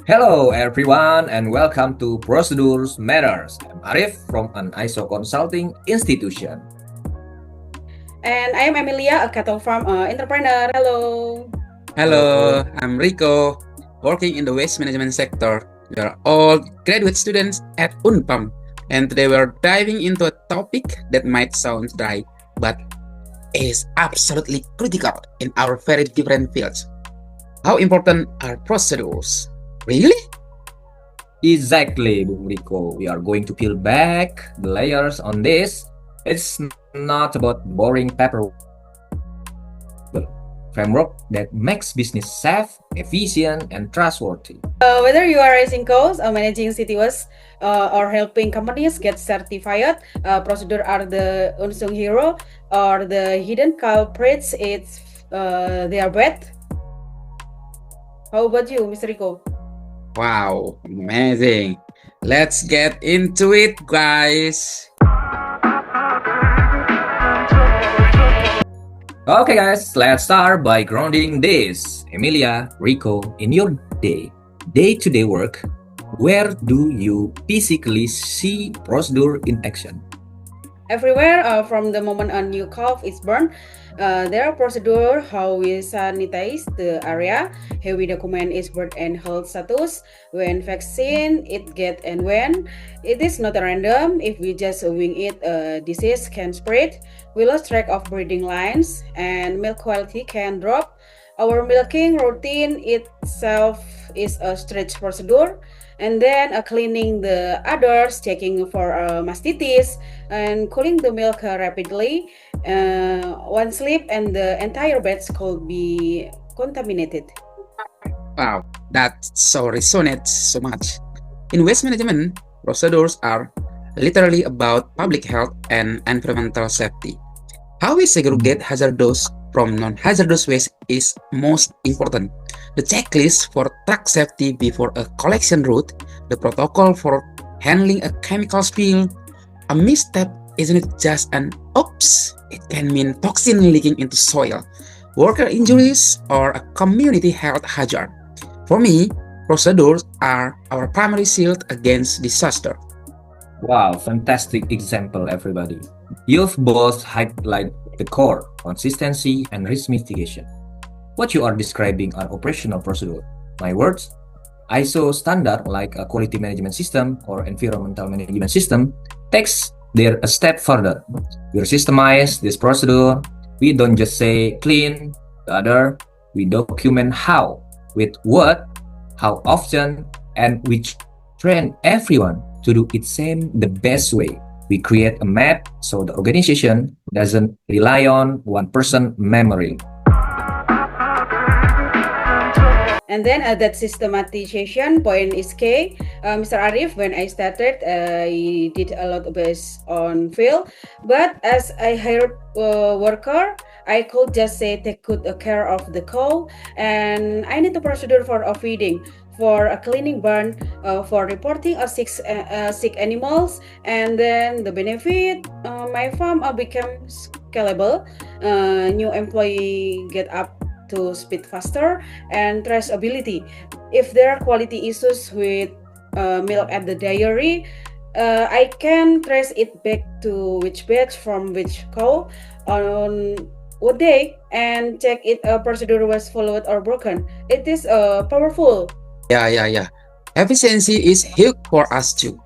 Hello everyone and welcome to Procedures Matters. I'm Arif from an ISO consulting institution. And I am Emilia, a cattle farm entrepreneur. Hello. Hello, Hello. I'm Rico, working in the waste management sector. We are all graduate students at Unpam, and today we're diving into a topic that might sound dry, but is absolutely critical in our very different fields. How important are procedures? Really? Exactly, Bung Rico. We are going to peel back the layers on this. It's not about boring paperwork, framework that makes business safe, efficient, and trustworthy. Whether you are raising costs, managing city waste, or helping companies get certified, procedure are the unsung hero or the hidden culprits. It's they are bad. How about you, Mr. Rico? Wow, amazing. Let's get into it, guys. Okay, guys, let's start by grounding this. Emilia, Rico, in your day-to-day work, where do you physically see procedure in action? Everywhere, from the moment a new calf is born, there are procedure how we sanitize the area, how we document its birth and health status, when vaccine it get and when. It is not random. If we just wing it, disease can spread. We lost track of breeding lines and milk quality can drop. Our milking routine itself is a stretch procedure, and then cleaning the udders, checking for mastitis, and cooling the milk rapidly. One slip and the entire batch could be contaminated. Wow, that so resonates so much. In waste management, procedures are literally about public health and environmental safety. How we segregate hazardous from non-hazardous waste is most important. The checklist for truck safety before a collection route, the protocol for handling a chemical spill. A misstep isn't just an oops, it can mean toxin leaking into soil, worker injuries, or a community health hazard. For me, procedures are our primary shield against disaster. Wow, fantastic example, everybody. You've both highlight the core, consistency, and risk mitigation. What you are describing are operational procedure. My words, ISO standard like a quality management system or environmental management system takes there a step further. We systemize this procedure. We don't just say clean the other. We document how, with what, how often, and we train everyone to do it same the best way. We create a map so the organization doesn't rely on one person memory. And then that systematization point is key. Mr. Arif, when I started, I did a lot based on field, but as I hired worker, I could just say take good care of the cow, and I need a procedure for feeding, for a cleaning barn, for reporting a sick animals, and then the benefit. My farm became scalable. New employee get up to speed faster and traceability. If there are quality issues with milk at the dairy, I can trace it back to which batch from which cow on what day and check if a procedure was followed or broken. It is powerful. Yeah. Efficiency is huge for us too.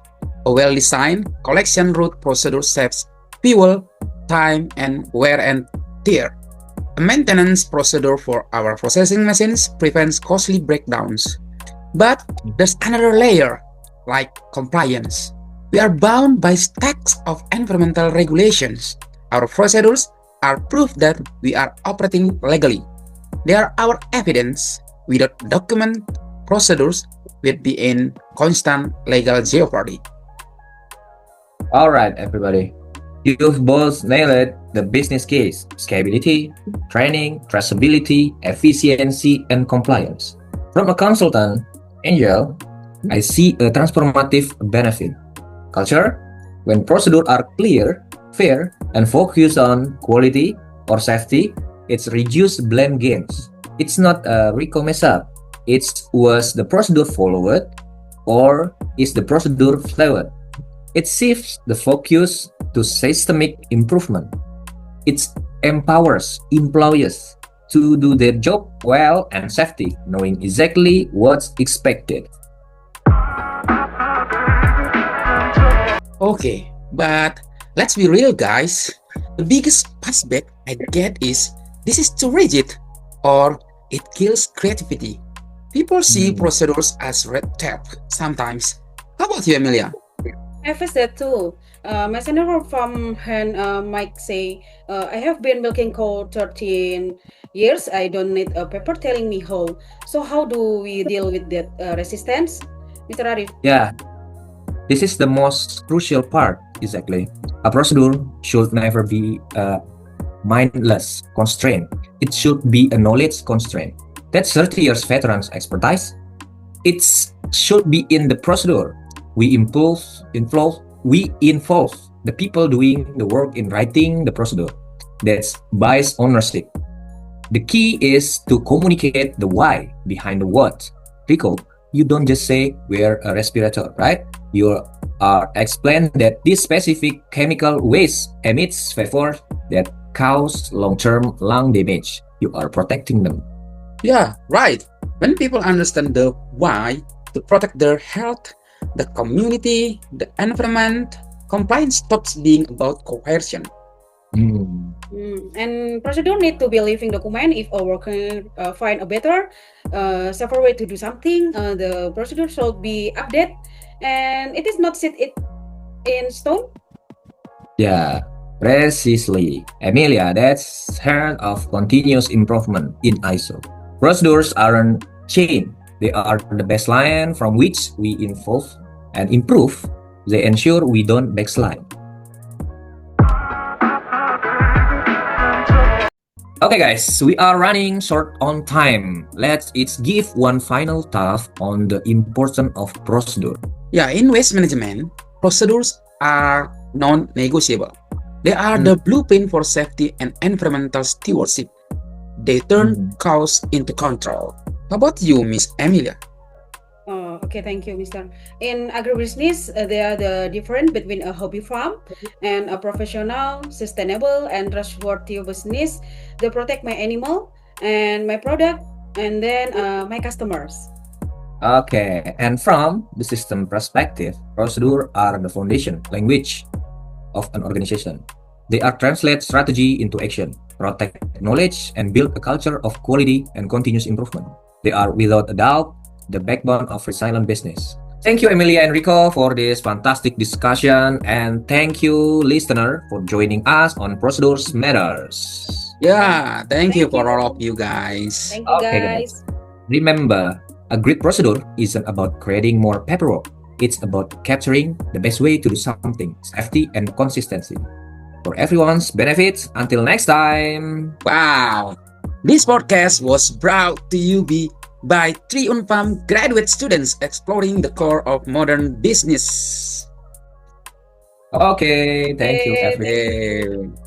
A well-designed collection route procedure saves fuel, time, and wear and tear. A maintenance procedure for our processing machines prevents costly breakdowns. But there's another layer, like compliance. We are bound by stacks of environmental regulations. Our procedures are proof that we are operating legally. They are our evidence. Without document procedures, we'd be in constant legal jeopardy. Alright, everybody. You've both nailed the business case, scalability, training, traceability, efficiency, and compliance. From a consultant, Angel, I see a transformative benefit. Culture, when procedures are clear, fair, and focused on quality or safety, it's reduced blame games. It's not a Rico mess up. Was the procedure followed or is the procedure flawed? It shifts the focus to systemic improvement. It empowers employees to do their job well and safety, knowing exactly what's expected. Okay, but let's be real, guys. The biggest pushback I get is this is too rigid or it kills creativity. People see procedures as red tape sometimes. How about you, Amelia? I faced that too. My senior from hand might say, I have been milking cow 13 years. I don't need a paper telling me how. So how do we deal with that resistance, Mr. Arif? Yeah, this is the most crucial part, exactly. A procedure should never be a mindless constraint. It should be a knowledge constraint. That's 30 years veterans expertise. It should be in the procedure. We involve the people doing the work in writing the procedure. That's bias ownership. The key is to communicate the why behind the what. Rico, you don't just say wear a respirator, right? You are explain that this specific chemical waste emits vapor that cause long-term lung damage. You are protecting them. Yeah, right. When people understand the why to protect their health, the community, the environment, compliance stops being about coercion. And procedure need to be living document. If a worker find a better, safer way to do something, the procedure should be updated, and it is not set it in stone. Yeah, precisely. Emilia, that's heart of continuous improvement in ISO. Procedures aren't chain. They are the baseline from which we evolve and improve. They ensure we don't backslide. Okay guys, we are running short on time. Let's give one final thought on the importance of procedure. Yeah, in waste management, procedures are non-negotiable. They are the blueprint for safety and environmental stewardship. They turn costs into control. How about you, Miss Emilia? Okay, thank you, Mr. In agribusiness, there are the difference between a hobby farm and a professional, sustainable, and trustworthy business. They protect my animal and my product, and then my customers. Okay, and from the system perspective, procedures are the foundation language of an organization. They are translate strategy into action, protect knowledge, and build a culture of quality and continuous improvement. They are without a doubt the backbone of resilient business. Thank you, Emilia and Rico, for this fantastic discussion, and thank you, listener, for joining us on Procedures Matters. Yeah, thank you Thank for you. all of you guys. Thank you, Okay, guys. Remember, a great procedure isn't about creating more paperwork. It's about capturing the best way to do something, safety and consistency. For everyone's benefit, until next time. Wow. This podcast was brought to you by 3 Unpam graduate students exploring the core of modern business. Okay, thank you, Okay, everyone. Okay.